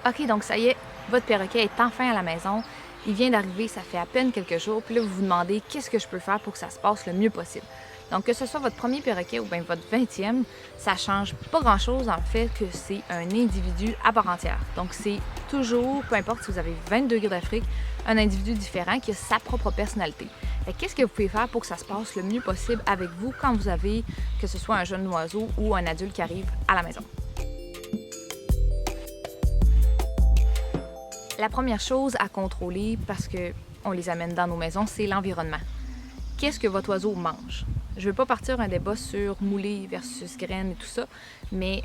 OK, donc ça y est, votre perroquet est enfin à la maison. Il vient d'arriver, ça fait à peine quelques jours. Puis là, vous vous demandez qu'est-ce que je peux faire pour que ça se passe le mieux possible. Donc, que ce soit votre premier perroquet ou bien votre 20e, ça change pas grand-chose dans le fait que c'est un individu à part entière. Donc, c'est toujours, peu importe si vous avez 22 degrés d'Afrique, un individu différent qui a sa propre personnalité. Qu'est-ce que vous pouvez faire pour que ça se passe le mieux possible avec vous quand vous avez, que ce soit un jeune oiseau ou un adulte qui arrive à la maison? La première chose à contrôler, parce qu'on les amène dans nos maisons, c'est l'environnement. Qu'est-ce que votre oiseau mange? Je ne veux pas partir un débat sur moulé versus graines et tout ça, mais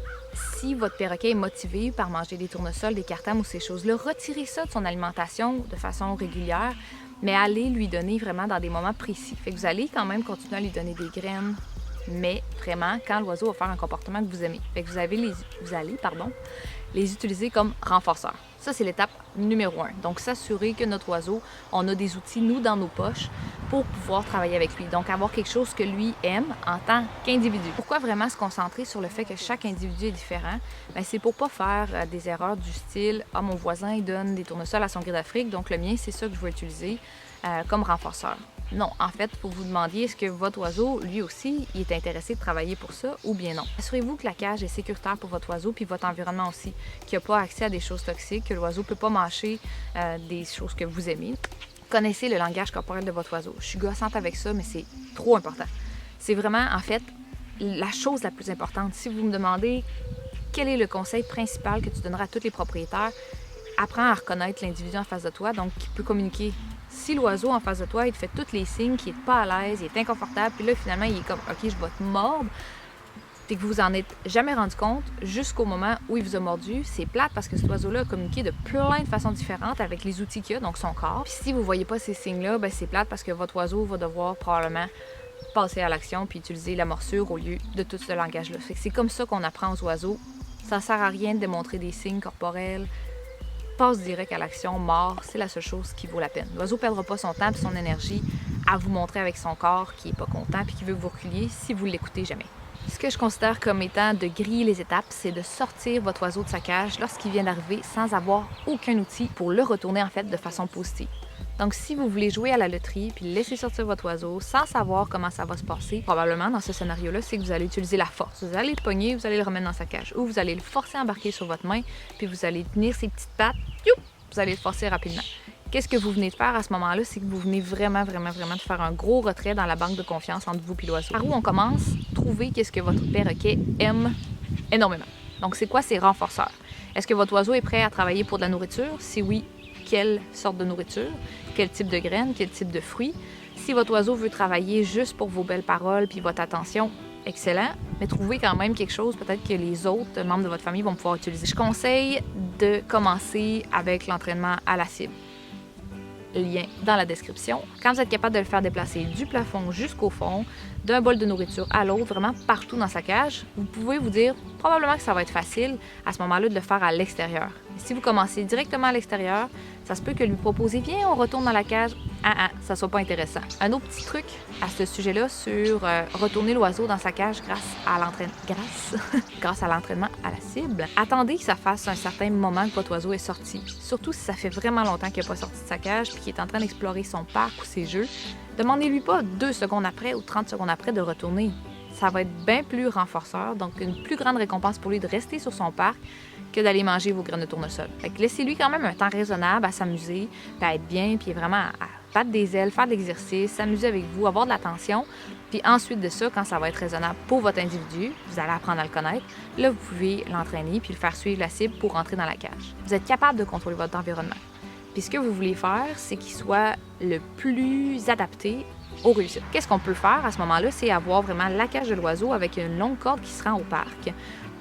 si votre perroquet est motivé par manger des tournesols, des cartames ou ces choses-là, retirez ça de son alimentation de façon régulière, mais allez lui donner vraiment dans des moments précis. Fait que vous allez quand même continuer à lui donner des graines, mais vraiment quand l'oiseau va faire un comportement que vous aimez. Fait que vous allez les utiliser comme renforceurs. Ça, c'est l'étape numéro 1. Donc, s'assurer que notre oiseau, on a des outils, nous, dans nos poches pour pouvoir travailler avec lui. Donc, avoir quelque chose que lui aime en tant qu'individu. Pourquoi vraiment se concentrer sur le fait que chaque individu est différent? Bien, c'est pour pas faire des erreurs du style « Ah, mon voisin, il donne des tournesols à son gris d'Afrique, donc le mien, c'est ça que je vais utiliser comme renforceur. » Non, en fait, pour vous demander est-ce que votre oiseau, lui aussi, il est intéressé de travailler pour ça ou bien non. Assurez-vous que la cage est sécuritaire pour votre oiseau puis votre environnement aussi, qu'il n'y a pas accès à des choses toxiques, que l'oiseau ne peut pas mâcher des choses que vous aimez. Connaissez le langage corporel de votre oiseau. Je suis gossante avec ça, mais c'est trop important. C'est vraiment, en fait, la chose la plus importante. Si vous me demandez quel est le conseil principal que tu donneras à tous les propriétaires, apprends à reconnaître l'individu en face de toi, donc qui peut communiquer. Si l'oiseau en face de toi, il te fait tous les signes, qu'il n'est pas à l'aise, il est inconfortable, puis là, finalement, il est comme « OK, je vais te mordre », c'est que vous vous en êtes jamais rendu compte jusqu'au moment où il vous a mordu. C'est plate parce que cet oiseau-là a communiqué de plein de façons différentes avec les outils qu'il a, donc son corps. Puis si vous ne voyez pas ces signes-là, bien, c'est plate parce que votre oiseau va devoir probablement passer à l'action puis utiliser la morsure au lieu de tout ce langage-là. C'est comme ça qu'on apprend aux oiseaux. Ça ne sert à rien de démontrer des signes corporels. Passe direct à l'action, mort, c'est la seule chose qui vaut la peine. L'oiseau ne perdra pas son temps et son énergie à vous montrer avec son corps qu'il n'est pas content et qu'il veut vous reculer si vous ne l'écoutez jamais. Ce que je considère comme étant de griller les étapes, c'est de sortir votre oiseau de sa cage lorsqu'il vient d'arriver sans avoir aucun outil pour le retourner en fait de façon positive. Donc, si vous voulez jouer à la loterie puis laisser sortir votre oiseau sans savoir comment ça va se passer, probablement dans ce scénario-là, c'est que vous allez utiliser la force. Vous allez le pogner, vous allez le remettre dans sa cage ou vous allez le forcer à embarquer sur votre main puis vous allez tenir ses petites pattes, vous allez le forcer rapidement. Qu'est-ce que vous venez de faire à ce moment-là? C'est que vous venez vraiment de faire un gros retrait dans la banque de confiance entre vous et l'oiseau. Par où on commence? Trouver qu'est-ce que votre perroquet aime énormément. Donc, c'est quoi ces renforceurs? Est-ce que votre oiseau est prêt à travailler pour de la nourriture? Si oui, quelle sorte de nourriture? Quel type de graines? Quel type de fruits? Si votre oiseau veut travailler juste pour vos belles paroles puis votre attention, excellent, mais trouvez quand même quelque chose peut-être que les autres membres de votre famille vont pouvoir utiliser. Je conseille de commencer avec l'entraînement à la cible. Lien dans la description. Quand vous êtes capable de le faire déplacer du plafond jusqu'au fond, d'un bol de nourriture à l'autre, vraiment partout dans sa cage, vous pouvez vous dire probablement que ça va être facile à ce moment-là de le faire à l'extérieur. Si vous commencez directement à l'extérieur, ça se peut que lui proposer « Viens, on retourne dans la cage », ça ne soit pas intéressant. Un autre petit truc à ce sujet-là sur retourner l'oiseau dans sa cage grâce à l'entraînement à la cible. Attendez que ça fasse un certain moment que votre oiseau est sorti. Surtout si ça fait vraiment longtemps qu'il n'est pas sorti de sa cage puis qu'il est en train d'explorer son parc ou ses jeux. Demandez-lui pas 2 secondes après ou 30 secondes après de retourner. Ça va être bien plus renforceur, donc une plus grande récompense pour lui de rester sur son parc que d'aller manger vos graines de tournesol. Fait que laissez-lui quand même un temps raisonnable à s'amuser, puis à être bien, puis vraiment à battre des ailes, faire de l'exercice, s'amuser avec vous, avoir de l'attention. Puis ensuite de ça, quand ça va être raisonnable pour votre individu, vous allez apprendre à le connaître, là, vous pouvez l'entraîner puis le faire suivre la cible pour rentrer dans la cage. Vous êtes capable de contrôler votre environnement. Puis ce que vous voulez faire, c'est qu'il soit le plus adapté aux réussites. Qu'est-ce qu'on peut faire à ce moment-là? C'est avoir vraiment la cage de l'oiseau avec une longue corde qui se rend au parc,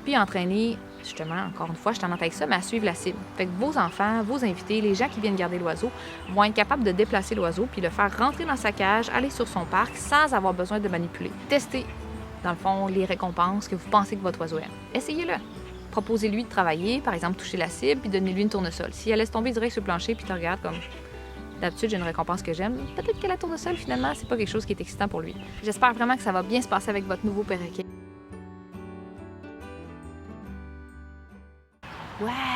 puis entraîner, justement, encore une fois, je t'en avec ça, mais à suivre la cible. Fait que vos enfants, vos invités, les gens qui viennent garder l'oiseau vont être capables de déplacer l'oiseau puis le faire rentrer dans sa cage, aller sur son parc sans avoir besoin de manipuler. Testez, dans le fond, les récompenses que vous pensez que votre oiseau aime. Essayez-le. Proposez-lui de travailler, par exemple, toucher la cible puis donnez-lui une tournesol. Si elle laisse tomber direct sur le plancher puis te regarde comme d'habitude, j'ai une récompense que j'aime, peut-être que la tournesol, finalement, c'est pas quelque chose qui est excitant pour lui. J'espère vraiment que ça va bien se passer avec votre nouveau perroquet. Ouais!